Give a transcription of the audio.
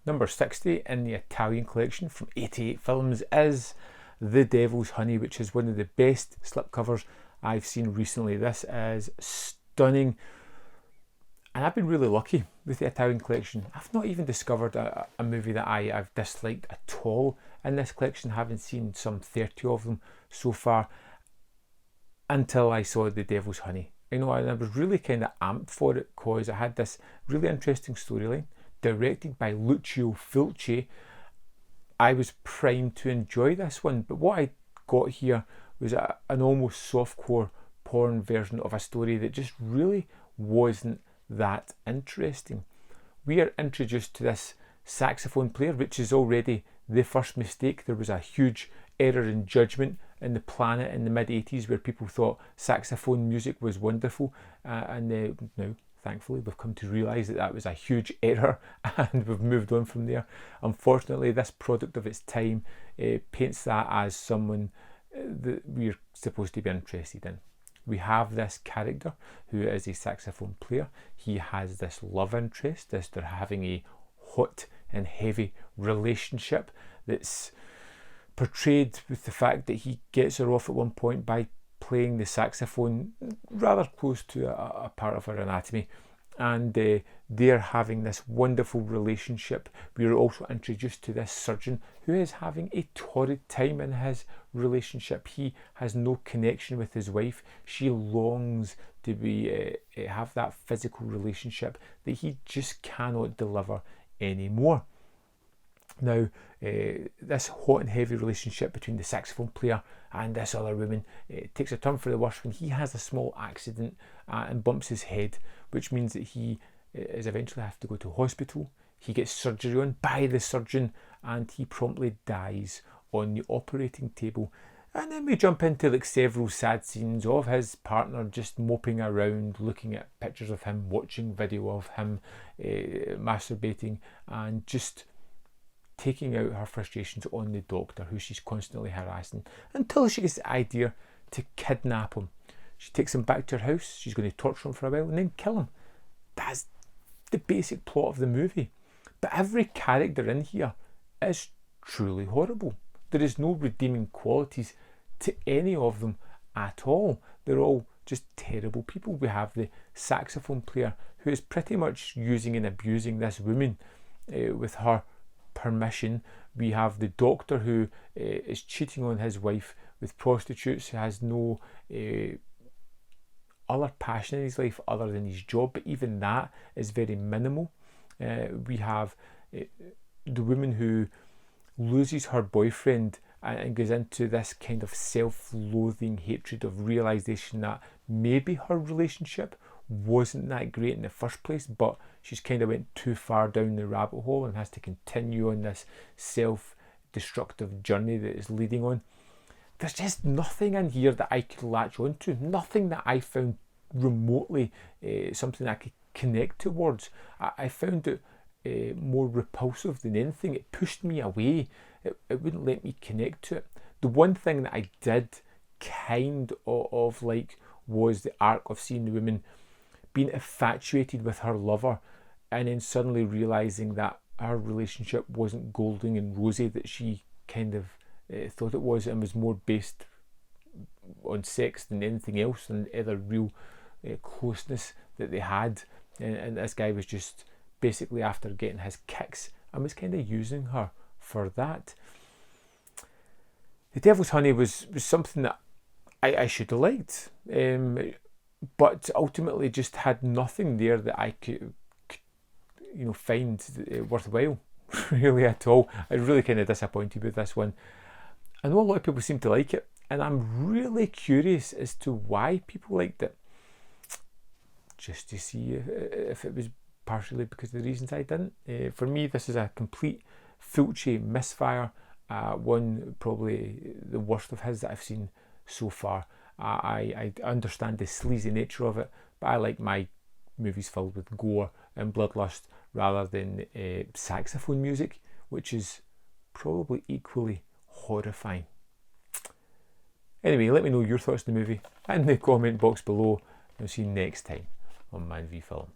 Number 60 in the Italian collection from 88 Films is The Devil's Honey, which is one of the best slipcovers I've seen recently. This is stunning, and I've been really lucky with the Italian collection. I've not even discovered a movie that I've disliked at all in this collection, having seen some 30 of them so far, until I saw The Devil's Honey. You know, I was really kind of amped for it because it had this really interesting storyline, directed by Lucio Fulci. I was primed to enjoy this one, but what I got here was an almost softcore porn version of a story that just really wasn't that interesting. We are introduced to this saxophone player, which is already the first mistake. There was a huge error in judgment in the planet in the mid-80s where people thought saxophone music was wonderful, and now thankfully we've come to realise that was a huge error, and we've moved on from there. Unfortunately, this product of its time paints that as someone that we're supposed to be interested in. We have this character who is a saxophone player. He has this love interest. They're having a hot and heavy relationship that's portrayed with the fact that he gets her off at one point by playing the saxophone rather close to a part of her anatomy, and they're having this wonderful relationship. We are also introduced to this surgeon who is having a torrid time in his relationship. He has no connection with his wife. She longs to have that physical relationship that he just cannot deliver anymore. Now, this hot and heavy relationship between the saxophone player and this other woman takes a turn for the worse when he has a small accident and bumps his head, which means that he is eventually have to go to hospital. He gets surgery on by the surgeon, and he promptly dies on the operating table. And then we jump into like several sad scenes of his partner just moping around, looking at pictures of him, watching video of him masturbating, and just taking out her frustrations on the doctor, who she's constantly harassing, until she gets the idea to kidnap him. She takes him back to her house. She's going to torture him for a while and then kill him. That's the basic plot of the movie. But every character in here is truly horrible. There is no redeeming qualities to any of them at all. They're all just terrible people. We have the saxophone player who is pretty much using and abusing this woman with her permission. We have the doctor who is cheating on his wife with prostitutes, who has no other passion in his life other than his job, but even that is very minimal. We have the woman who loses her boyfriend and goes into this kind of self-loathing hatred of realization that maybe her relationship wasn't that great in the first place, but she's kind of went too far down the rabbit hole and has to continue on this self-destructive journey that is leading on. There's just nothing in here that I could latch onto, nothing that I found remotely something I could connect towards. I found it more repulsive than anything. It pushed me away. It wouldn't let me connect to it. The one thing that I did kind of like was the arc of seeing the woman being infatuated with her lover and then suddenly realising that her relationship wasn't golden and rosy that she kind of thought it was, and was more based on sex than anything else and other real closeness that they had. And this guy was just basically after getting his kicks and was kind of using her for that. The Devil's Honey was something that I should have liked, but ultimately just had nothing there that I could find worthwhile really at all. I was really kind of disappointed with this one. I know a lot of people seem to like it, and I'm really curious as to why people liked it, just to see if it was partially because of the reasons I didn't. For me, this is a complete Fulci misfire, one probably the worst of his that I've seen so far. I understand the sleazy nature of it, but I like my movies filled with gore and bloodlust rather than saxophone music, which is probably equally horrifying. Anyway, let me know your thoughts on the movie in the comment box below. I'll see you next time on Man v Film.